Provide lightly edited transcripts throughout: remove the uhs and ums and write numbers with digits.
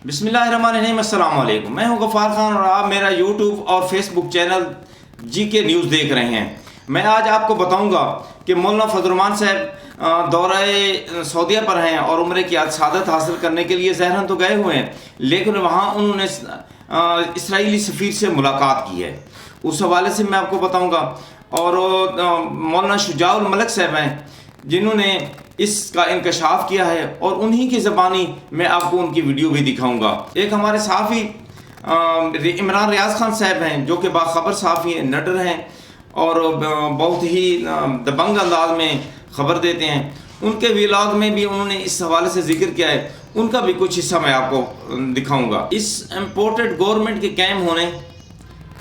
बिस्मिल्लाहिर्रहमानिर्रहीम, अस्सलाम वालेकुम। मैं हूं गफ़ार खान और आप मेरा यूट्यूब और फेसबुक चैनल GK न्यूज़ देख रहे हैं। मैं आज आपको बताऊंगा कि मौलाना फजलुर्रहमान साहब दौरे सऊदीया पर हैं और उम्रे की सादत हासिल करने के लिए ज़हरन तो गए हुए हैं, लेकिन वहाँ उन्होंने इसराइली सफ़ीर से मुलाकात की है। उस हवाले से मैं आपको बताऊँगा। और मौलाना शुजाउल मलिक साहब हैं जिन्होंने इसका इंकशाफ किया है और उन्हीं की ज़बानी मैं आपको उनकी वीडियो भी दिखाऊंगा। एक हमारे सहाफ़ी इमरान रियाज खान साहब हैं जो कि बाखबर सहाफ़ी हैं, नडर हैं और बहुत ही दबंग अंदाज में ख़बर देते हैं। उनके व्लॉग में भी उन्होंने इस हवाले से ज़िक्र किया है, उनका भी कुछ हिस्सा मैं आपको दिखाऊंगा। इस इम्पोर्टेड गवर्नमेंट के कायम होने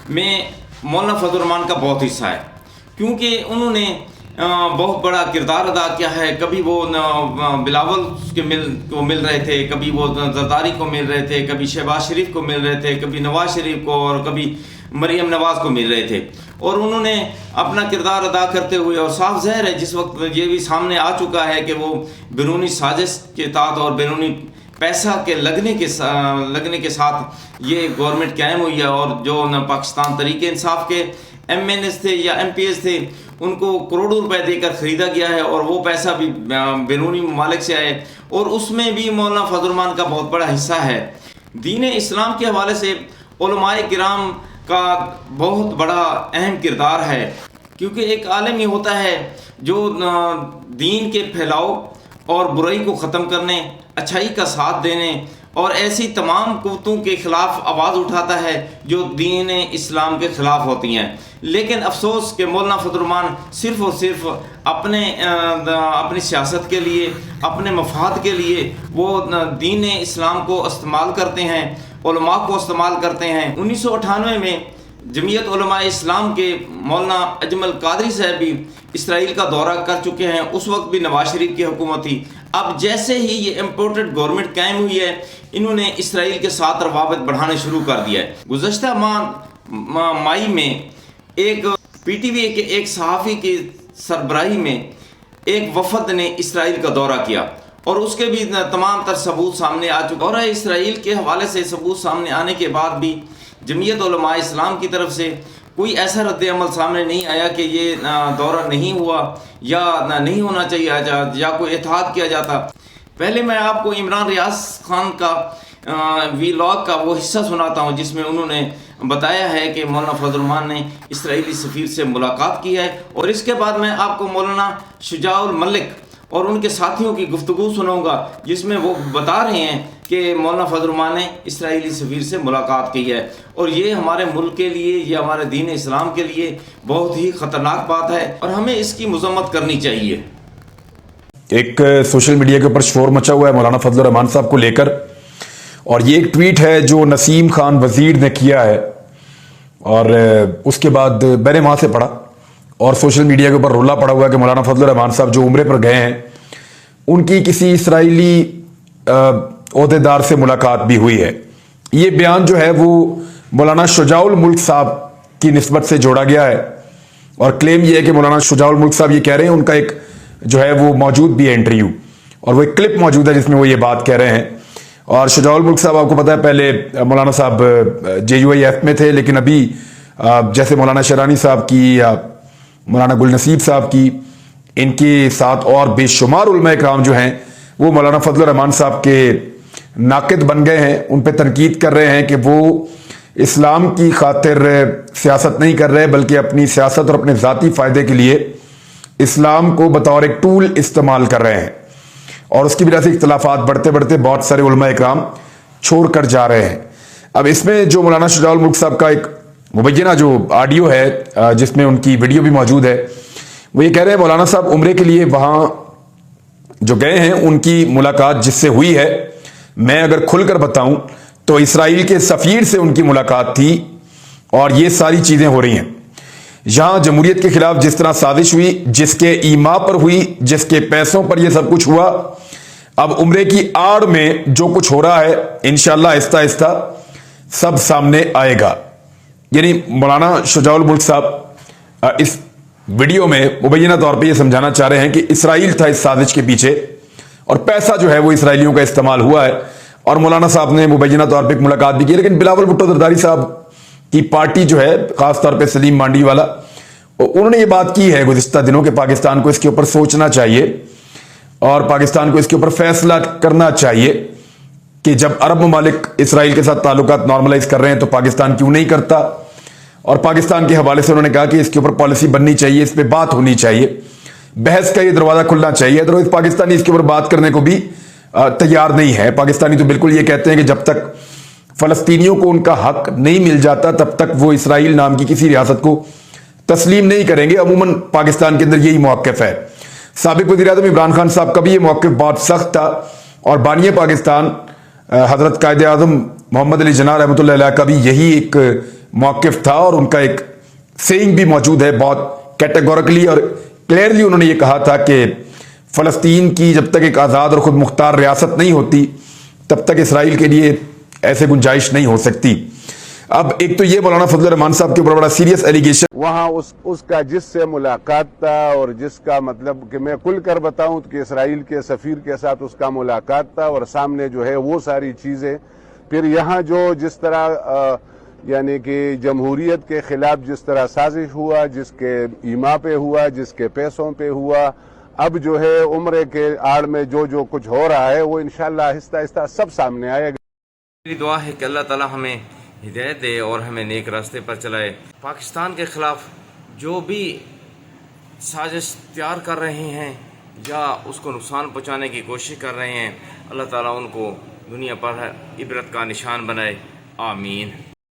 में मौलाना फजलुर्रहमान का बहुत हिस्सा है, क्योंकि उन्होंने बहुत बड़ा किरदार अदा किया है। कभी वो बिलावल को मिल रहे थे, कभी वो जरदारी को मिल रहे थे, कभी शहबाज शरीफ को मिल रहे थे, कभी नवाज शरीफ को और कभी मरियम नवाज को मिल रहे थे। और उन्होंने अपना किरदार अदा करते हुए, और साफ ज़ाहिर है जिस वक्त ये भी सामने आ चुका है कि वो बैरूनी साजिश के तहत और बैरूनी पैसा के लगने के साथ ये गवर्नमेंट कायम हुई है। और जो पाकिस्तान तरीके इंसाफ के MNS थे या MPs थे, उनको करोड़ों रुपए देकर ख़रीदा गया है और वो पैसा भी बैरूनी ममालिक से आए, और उसमें भी मौलाना फजलुर्रहमान का बहुत बड़ा हिस्सा है। दीन इस्लाम के हवाले से उलमाए किराम का बहुत बड़ा अहम किरदार है, क्योंकि एक आलिम ही होता है जो दीन के फैलाव और बुराई को ख़त्म करने, अच्छाई का साथ देने और ऐसी तमाम कुव्वतों के ख़िलाफ़ आवाज़ उठाता है जो दीन इस्लाम के ख़िलाफ़ होती हैं। लेकिन अफसोस कि मौलाना फजलुर्रहमान सिर्फ़ और सिर्फ अपनी सियासत के लिए, अपने मफाद के लिए वो दीन इस्लाम को इस्तेमाल करते हैं, उलमा को इस्तेमाल करते हैं। 1998 में जमीयत उलमाए इस्लाम के मौलाना अजमल कादरी साहब भी इसराइल का दौरा कर चुके हैं। उस वक्त भी नवाज शरीफ की हुकूमत थी। अब जैसे ही ये इम्पोर्टेड गवर्नमेंट कायम हुई है, इन्होंने इसराइल के साथ रवाबत बढ़ाने शुरू कर दिया है। गुज़श्ता मई में एक PTV के एक सहाफ़ी की सरबराही में एक वफद ने इसराइल का दौरा किया और उसके भी तमाम तर सबूत सामने आ चुका। और इसराइल के हवाले से सबूत सामने आने के बाद भी जमीयत उलमाए इस्लाम की तरफ से कोई ऐसा रद्द अमल सामने नहीं आया कि ये दौरा नहीं हुआ या नहीं होना चाहिए या कोई एहतियात किया जाता। पहले मैं आपको इमरान रियाज खान का व्लॉग का वो हिस्सा सुनाता हूँ जिसमें उन्होंने बताया है कि मौलाना फजलुर्रहमान ने इसराइली सफ़ीर से मुलाकात की है। और इसके बाद मैं आपको मौलाना शुजाउल मलिक और उनके साथियों की गुफ्तगू सुनाऊंगा जिसमें वो बता रहे हैं कि मौलाना फजलुर्रहमान ने इसराइली सफ़ीर से मुलाकात की है। और ये हमारे मुल्क के लिए, ये हमारे दीन इस्लाम के लिए बहुत ही ख़तरनाक बात है और हमें इसकी मज़म्मत करनी चाहिए। एक सोशल मीडिया के ऊपर शोर मचा हुआ है मौलाना फजलुर्रहमान साहब को लेकर, और ये एक ट्वीट है जो नसीम खान वज़ीर ने किया है। और उसके बाद मैंने वहाँ से पढ़ा और सोशल मीडिया के ऊपर रोला पड़ा हुआ है कि मौलाना फजलुर्रहमान साहब जो उम्रे पर गए हैं उनकी किसी इसराइली ओहदेदार से मुलाकात भी हुई है। ये बयान जो है वो मौलाना शुजाउल मुल्क साहब की निस्बत से जोड़ा गया है और क्लेम ये है कि मौलाना शुजाउल मुल्क साहब ये कह रहे हैं, उनका एक जो है वो मौजूद भी है इंटरव्यू और वो एक क्लिप मौजूद है जिसमें वो ये बात कह रहे हैं। और शुजाउल मुल्क साहब आपको पता है पहले मौलाना साहब JUIF में थे, लेकिन अभी जैसे मौलाना शरानी साहब की या मौलाना गुल नसीब साहब की, इनके साथ और बेशुमार उलमा इकराम जो हैं वो मौलाना फजलुर्रहमान साहब के नाक़िद बन गए हैं। उन पर तनकीद कर रहे हैं कि वो इस्लाम की खातिर सियासत नहीं कर रहे बल्कि अपनी सियासत और अपने ज़ाती फ़ायदे के लिए इस्लाम को बतौर एक टूल इस्तेमाल कर रहे हैं। और उसकी वजह से इख्तिलाफात बढ़ते बढ़ते बहुत सारे उलमा इकराम छोड़ कर जा रहे हैं। अब इसमें जो मौलाना शुजाउल मुल्क साहब का एक मुबैना जो ऑडियो है जिसमें उनकी वीडियो भी मौजूद है, वो ये कह रहे हैं मौलाना साहब उम्रे के लिए वहाँ जो गए हैं उनकी मुलाकात जिससे हुई है, मैं अगर खुलकर बताऊं तो इसराइल के सफ़ीर से उनकी मुलाकात थी। और ये सारी चीज़ें हो रही हैं यहां जमहूरियत के खिलाफ जिस तरह साजिश हुई, जिसके ईमा पर हुई, जिसके पैसों पर यह सब कुछ हुआ, अब उम्रे की आड़ में जो कुछ हो रहा है इंशाअल्लाह आहिस्ता आहिस्ता सब सामने आएगा। यानी मौलाना शुजाउल मुल्क साहब इस वीडियो में मुबैना तौर पे ये समझाना चाह रहे हैं कि इसराइल था इस साजिश के पीछे और पैसा जो है वो इसराइलियों का इस्तेमाल हुआ है اور مولانا صاحب نے مبینہ طور پہ ایک ملاقات بھی کی. لیکن بلاول بھٹو زرداری صاحب کی پارٹی جو ہے, خاص طور پہ سلیم مانڈی والا, انہوں نے یہ بات کی ہے گزشتہ دنوں کہ پاکستان کو اس کے اوپر سوچنا چاہیے اور پاکستان کو اس کے اوپر فیصلہ کرنا چاہیے کہ جب عرب ممالک اسرائیل کے ساتھ تعلقات نارملائز کر رہے ہیں تو پاکستان کیوں نہیں کرتا. اور پاکستان کے حوالے سے انہوں نے کہا کہ اس کے اوپر پالیسی بننی چاہیے, اس پہ بات ہونی چاہیے, بحث کا یہ دروازہ کھلنا چاہیے. ادروائز پاکستانی اس کے اوپر بات کرنے کو بھی تیار نہیں ہے. پاکستانی تو بالکل یہ کہتے ہیں کہ جب تک فلسطینیوں کو ان کا حق نہیں مل جاتا تب تک وہ اسرائیل نام کی کسی ریاست کو تسلیم نہیں کریں گے. عموماً پاکستان کے اندر یہی موقف ہے. سابق وزیر اعظم عمران خان صاحب کا بھی یہ موقف بہت سخت تھا, اور بانی پاکستان حضرت قائد اعظم محمد علی جناح رحمۃ اللہ علیہ کا بھی یہی ایک موقف تھا, اور ان کا ایک سیئنگ بھی موجود ہے. بہت کیٹیگورکلی اور کلیئرلی انہوں نے یہ کہا تھا کہ فلسطین کی جب تک ایک آزاد اور خود مختار ریاست نہیں ہوتی تب تک اسرائیل کے لیے ایسے گنجائش نہیں ہو سکتی. اب ایک تو یہ مولانا فضل الرحمان صاحب کے اوپر بڑا سیریس ایلیگیشن, وہاں اس کا جس سے ملاقات تھا, اور جس کا مطلب کہ میں کھل کر بتاؤں کہ اسرائیل کے سفیر کے ساتھ اس کا ملاقات تھا, اور سامنے جو ہے وہ ساری چیزیں. پھر یہاں جو جس طرح یعنی کہ جمہوریت کے خلاف جس طرح سازش ہوا, جس کے ایما پہ ہوا, جس کے پیسوں پہ ہوا, اب جو ہے عمرے کے آڑ میں جو کچھ ہو رہا ہے وہ انشاءاللہ آہستہ آہستہ سب سامنے آئے گا. میری دعا ہے کہ اللہ تعالی ہمیں ہدایت دے اور ہمیں نیک راستے پر چلائے. پاکستان کے خلاف جو بھی سازش تیار کر رہے ہیں یا اس کو نقصان پہنچانے کی کوشش کر رہے ہیں, اللہ تعالیٰ ان کو دنیا پر عبرت کا نشان بنائے. آمین.